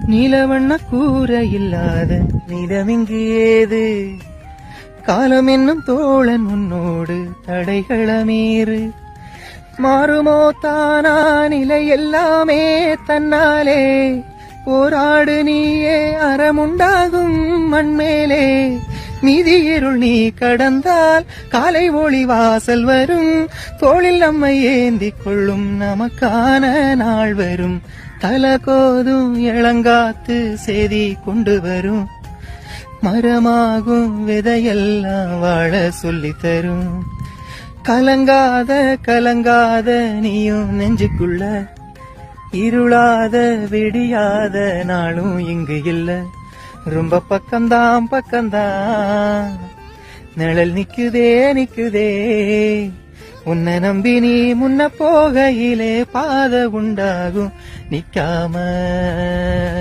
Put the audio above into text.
நீலவண்ண கூற இல்லாத நிலமிங்கு ஏது? காலம் என்னும் தோழன் உன்னோடு தடைகளமீறு. மாறுமோ தானா நிலை எல்லாமே தன்னாலே? போராடு நீயே அறமுண்டாகும் மண்மேலே. நீதி இருள் நீ கடந்தால் காலை ஒளி வாசல் வரும். தோளில் நம்மை ஏந்திக் கொள்ளும் நமக்கான நாள் வரும். தலகோதும் இளங்காத்து செய்தி கொண்டு வரும். மரமாகும் விதையெல்லாம் வாழ சொல்லி தரும். கலங்காத கலங்காத நீயும் நெஞ்சுக்குள்ள. இருளாத விடியாத நாளும் இங்கு இல்ல. ரொம்ப பக்கம்தான் பக்கம்தான் நிழல் நிக்குதே நிக்குதே. உன்னை நம்பி நீ முன்ன போகையிலே பாதை உண்டாகும் நிக்காம.